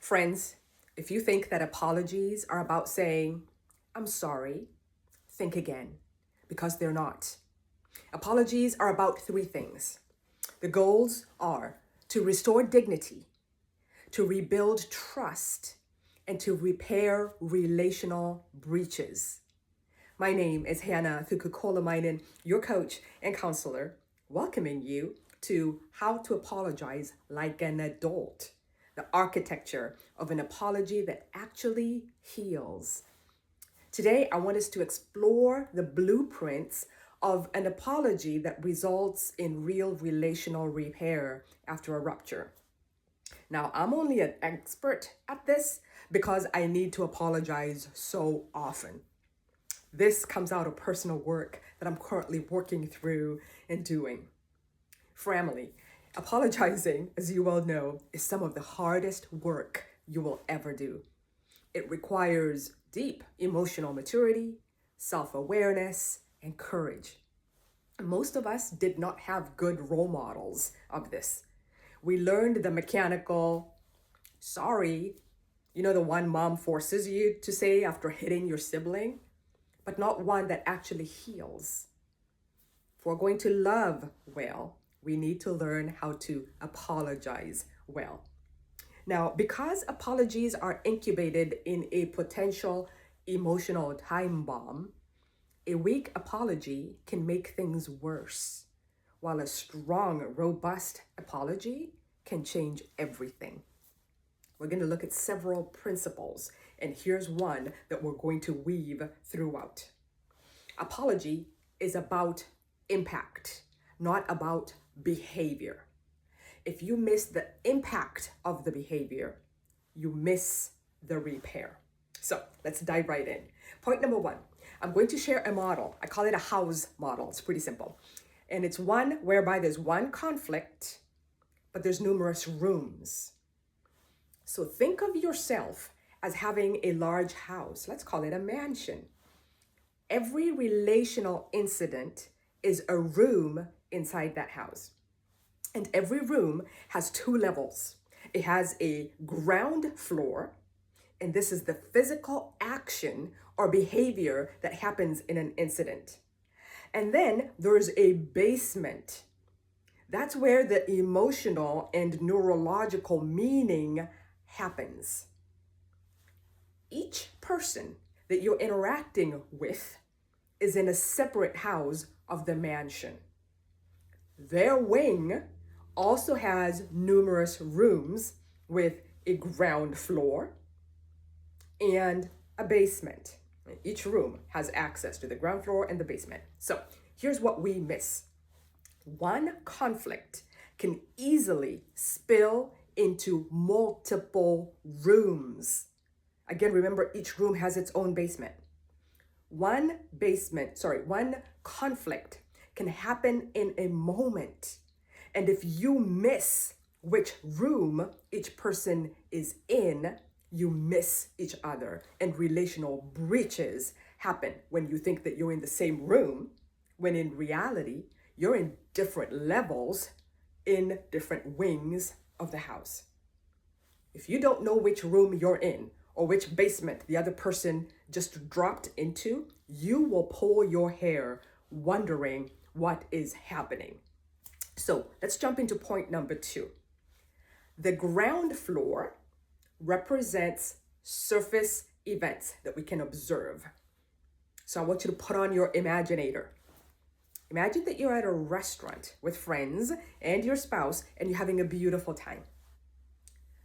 Friends, if you think that apologies are about saying, I'm sorry, think again, because they're not. Apologies are about three things. The goals are to restore dignity, to rebuild trust, and to repair relational breaches. My name is Hannah Thukukolainen, your coach and counselor, welcoming you to How to Apologize Like an Adult, the architecture of an apology that actually heals. Today, I want us to explore the blueprints of an apology that results in real relational repair after a rupture. Now, I'm only an expert at this because I need to apologize so often. This comes out of personal work that I'm currently working through and doing. Family, apologizing, as you well know, is some of the hardest work you will ever do. It requires deep emotional maturity, self-awareness, and courage. Most of us did not have good role models of this. We learned the mechanical, sorry, the one mom forces you to say after hitting your sibling, but not one that actually heals. If we're going to love well, we need to learn how to apologize well. Now, because apologies are incubated in a potential emotional time bomb, a weak apology can make things worse, while a strong, robust apology can change everything. We're going to look at several principles, and here's one that we're going to weave throughout. Apology is about impact, not about behavior. If you miss the impact of the behavior, you miss the repair. So let's dive right in. Point number one, I'm going to share a model. I call it a house model. It's pretty simple. And it's one whereby there's one conflict, but there's numerous rooms. So think of yourself as having a large house. Let's call it a mansion. Every relational incident is a room inside that house. And every room has two levels. It has a ground floor, and this is the physical action or behavior that happens in an incident. And then there's a basement. That's where the emotional and neurological meaning happens. Each person that you're interacting with is in a separate house of the mansion. Their wing also has numerous rooms with a ground floor and a basement. Each room has access to the ground floor and the basement. So here's what we miss. One conflict can easily spill into multiple rooms. Again, remember, each room has its own basement. One conflict can happen in a moment. And if you miss which room each person is in, you miss each other. And relational breaches happen when you think that you're in the same room, when in reality, you're in different levels in different wings of the house. If you don't know which room you're in or which basement the other person just dropped into, you will pull your hair wondering what is happening. So let's jump into point number two. The ground floor represents surface events that we can observe. So I want you to put on your imaginator. Imagine that you're at a restaurant with friends and your spouse and you're having a beautiful time.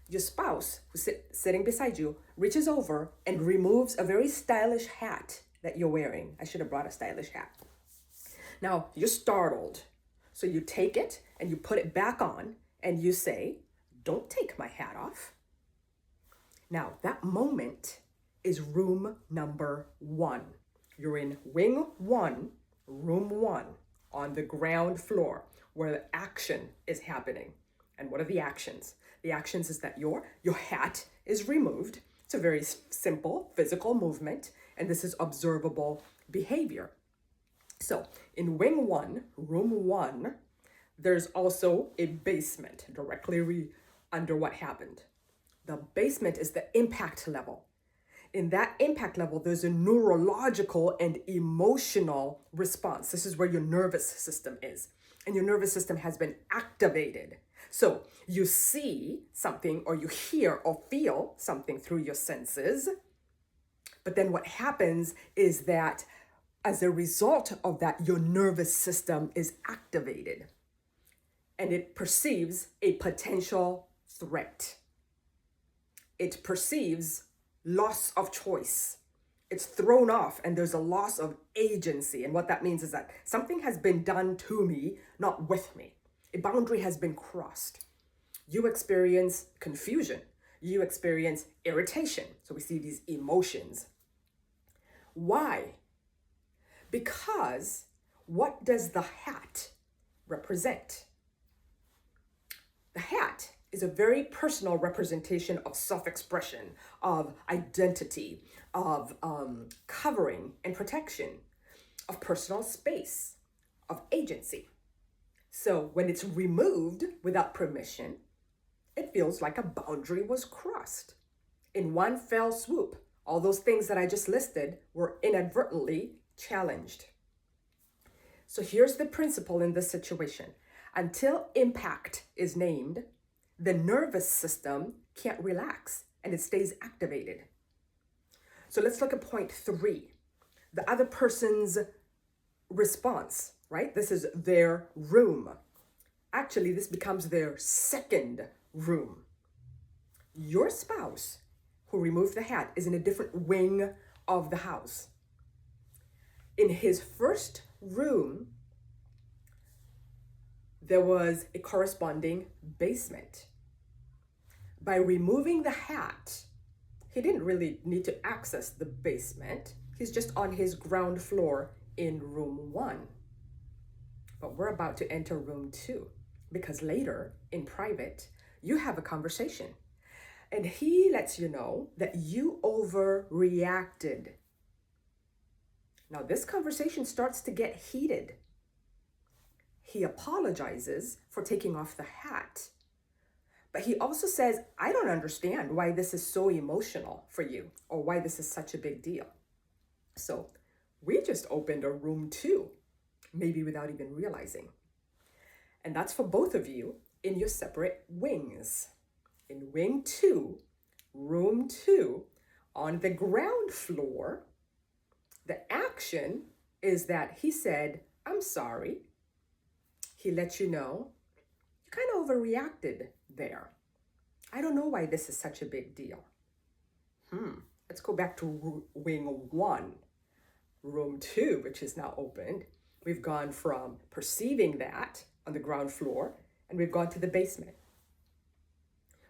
Your spouse, who's sitting beside you, reaches over and removes a very stylish hat that you're wearing. I should have brought a stylish hat. Now, you're startled. So you take it and you put it back on and you say, "Don't take my hat off." Now, that moment is room number one. You're in wing one, room one, on the ground floor where the action is happening. And what are the actions? The actions is that your hat is removed. It's a very simple physical movement, and this is observable behavior. So in wing one, room one, there's also a basement directly under what happened. The basement is the impact level. In that impact level, there's a neurological and emotional response. This is where your nervous system is. And your nervous system has been activated. So you see something, or you hear or feel something through your senses. But then what happens is that as a result of that, your nervous system is activated and it perceives a potential threat. It perceives loss of choice. It's thrown off and there's a loss of agency. And what that means is that something has been done to me, not with me. A boundary has been crossed. You experience confusion. You experience irritation. So we see these emotions. Why? Because what does the hat represent? The hat is a very personal representation of self-expression, of identity, of covering and protection, of personal space, of agency. So when it's removed without permission, it feels like a boundary was crossed. In one fell swoop, all those things that I just listed were inadvertently challenged. So here's the principle in this situation. Until impact is named, the nervous system can't relax and it stays activated. So let's look at point 3, the other person's response, right? This is their room. Actually, this becomes their second room. Your spouse who removed the hat is in a different wing of the house. In his first room, there was a corresponding basement. By removing the hat, he didn't really need to access the basement. He's just on his ground floor in room 1. But we're about to enter room 2 because later in private, you have a conversation and he lets you know that you overreacted. Now this conversation starts to get heated. He apologizes for taking off the hat. But he also says, I don't understand why this is so emotional for you or why this is such a big deal. So we just opened a room 2, maybe without even realizing. And that's for both of you in your separate wings. In wing 2, room 2, on the ground floor, the action is that he said, I'm sorry. He let you know, you kind of overreacted there. I don't know why this is such a big deal. Let's go back to wing 1, room 2, which is now opened. We've gone from perceiving that on the ground floor, and we've gone to the basement.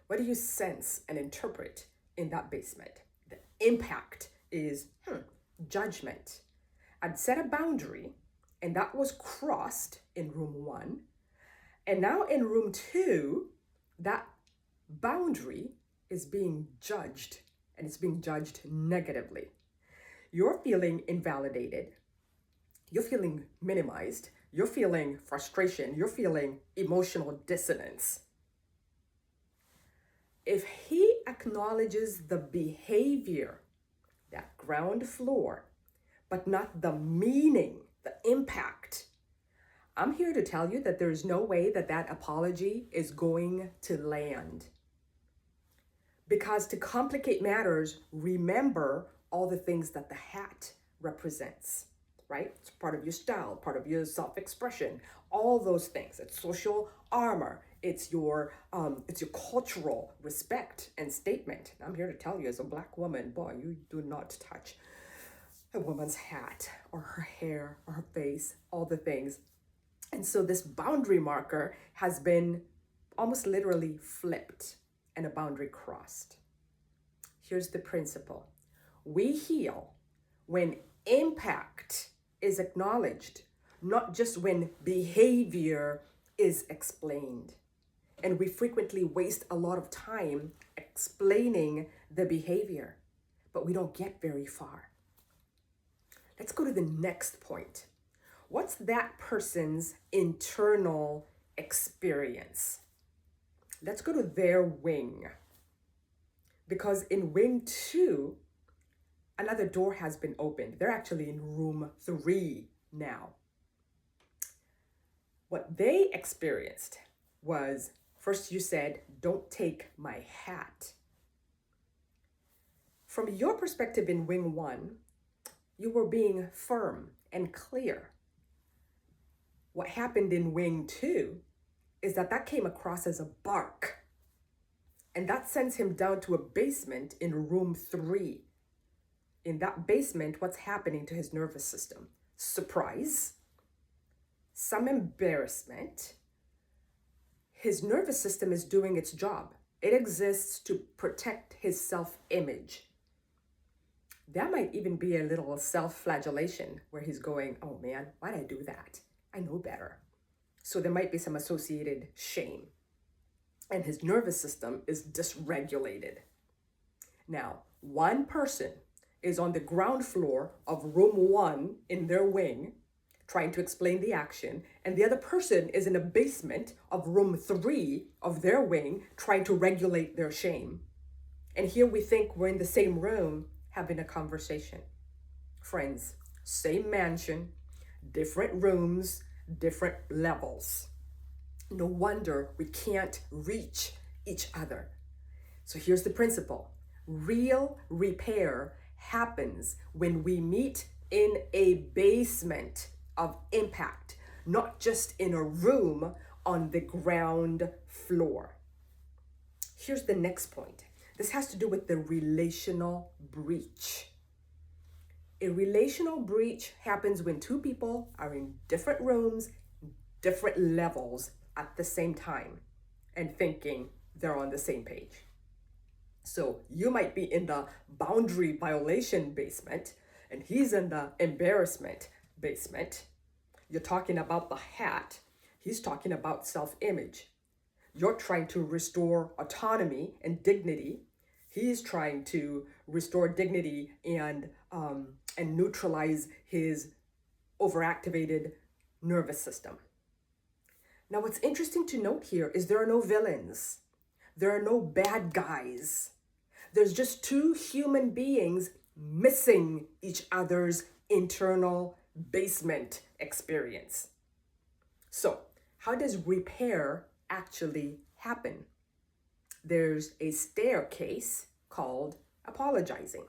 What do you sense and interpret in that basement? The impact is judgment. I'd set a boundary, and that was crossed in room 1. And now in room 2, that boundary is being judged, and it's being judged negatively. You're feeling invalidated. You're feeling minimized. You're feeling frustration. You're feeling emotional dissonance. If he acknowledges the behavior, that ground floor, but not the meaning, the impact, I'm here to tell you that there's no way that that apology is going to land. Because to complicate matters, remember all the things that the hat represents, right? It's part of your style, part of your self-expression, all those things. It's social armor. It's your cultural respect and statement. I'm here to tell you, as a Black woman, boy, you do not touch a woman's hat or her hair or her face, all the things. And so this boundary marker has been almost literally flipped and a boundary crossed. Here's the principle. We heal when impact is acknowledged, not just when behavior is explained. And we frequently waste a lot of time explaining the behavior, but we don't get very far. Let's go to the next point. What's that person's internal experience? Let's go to their wing. Because in wing 2, another door has been opened. They're actually in room 3 now. What they experienced was, first you said, "Don't take my hat." From your perspective in wing 1, you were being firm and clear. What happened in wing 2 is that came across as a bark. And that sends him down to a basement in room 3. In that basement, what's happening to his nervous system? Surprise, some embarrassment. His nervous system is doing its job. It exists to protect his self-image. That might even be a little self-flagellation where he's going, "Oh man, why'd I do that? I know better." So there might be some associated shame. And his nervous system is dysregulated. Now, one person is on the ground floor of room 1 in their wing, trying to explain the action, and the other person is in a basement of room 3 of their wing, trying to regulate their shame. And here we think we're in the same room having a conversation. Friends, same mansion, different rooms, different levels. No wonder we can't reach each other. So here's the principle. Real repair happens when we meet in a basement of impact, not just in a room on the ground floor. Here's the next point. This has to do with the relational breach. A relational breach happens when two people are in different rooms, different levels at the same time, and thinking they're on the same page. So you might be in the boundary violation basement, and he's in the embarrassment basement. You're talking about the hat. He's talking about self-image. You're trying to restore autonomy and dignity. He's trying to restore dignity and neutralize his overactivated nervous system. Now, what's interesting to note here is there are no villains. There are no bad guys. There's just two human beings missing each other's internal basement experience. So, how does repair actually happen? There's a staircase called apologizing.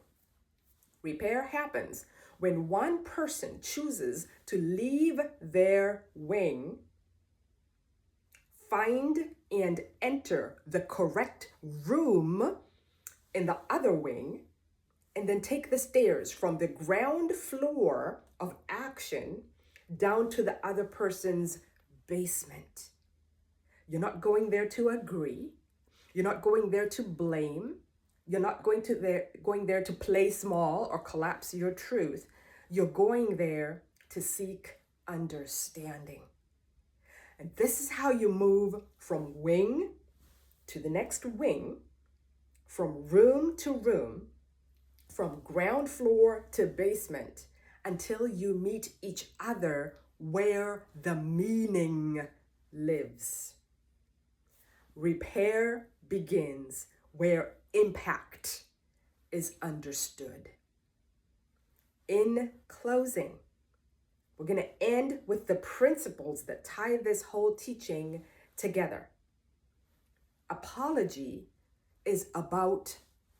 Repair happens when one person chooses to leave their wing, find and enter the correct room in the other wing, and then take the stairs from the ground floor of action down to the other person's basement. You're not going there to agree. You're not going there to blame. You're not going there to play small or collapse your truth. You're going there to seek understanding. And this is how you move from wing to the next wing, from room to room, from ground floor to basement, until you meet each other where the meaning lives. Repair begins where impact is understood. In closing, we're going to end with the principles that tie this whole teaching together. Apology is about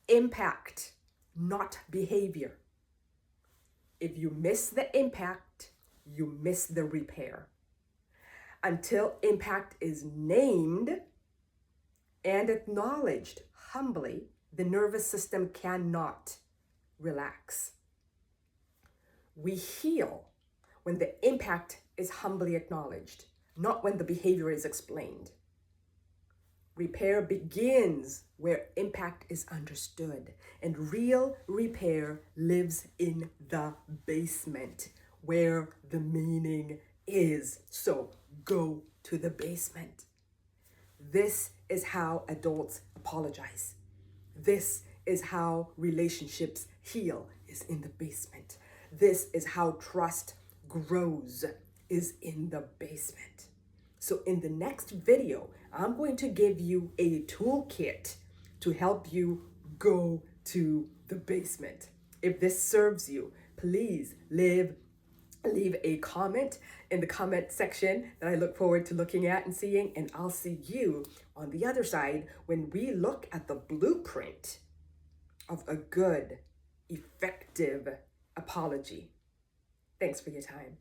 impact, not behavior. If you miss the impact, you miss the repair. Until impact is named and acknowledged humbly, the nervous system cannot relax. We heal when the impact is humbly acknowledged, not when the behavior is explained. Repair begins where impact is understood, and real repair lives in the basement where the meaning is. So go to the basement. This is how adults apologize. This is how relationships heal, is in the basement. This is how trust grows, is in the basement. So in the next video, I'm going to give you a toolkit to help you go to the basement. If this serves you, please leave a comment in the comment section that I look forward to looking at and seeing, and I'll see you on the other side when we look at the blueprint of a good, effective apology. Thanks for your time.